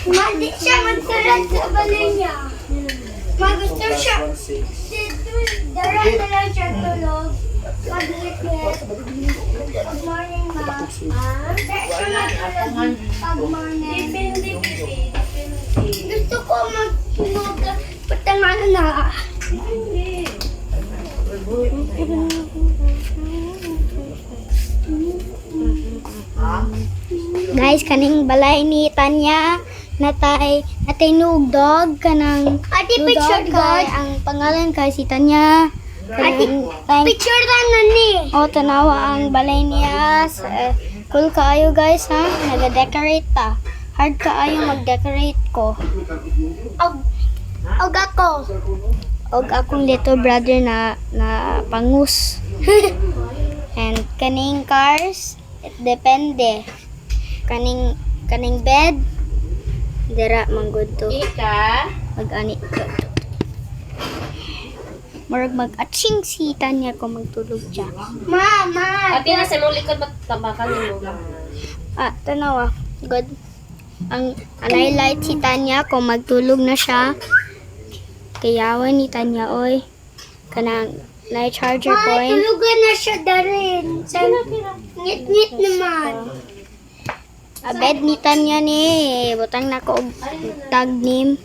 Mali siya magsulat sa balay niya. Magusto siya. Dara-dara siya tulog. Mag-ngit-ngit. Good morning, ma. Dara siya matulog pag morning. Gusto ko mag-hinog. Patangan na. Guys, kaning balay ni Tanya natay nugdog kanang picture kay ang pangalan kay si Tanya. Picture na ni. O tanawa ang balay niya. Cool kaayo guys ha. Naga-decorate ta. Hard kaayo mag-decorate ko. Og ako. Og akong little brother na pangus. And kaning cars, it depende. Kaning bed, dira manggod to. Ika? Mag-ani to. Murag mag-atching si Tanya ko magtulog siya. Mama! Ati na sa mong likod matabakan mo. Tanawa. Good. Ang highlight si Tanya ko magtulog na siya. Kayawan ni Tanya, oy. Kanang na charger point. Tulugan na siya darin. Ngit-ngit naman. Bed ni Tanya ni. Butang na ko og tag nim.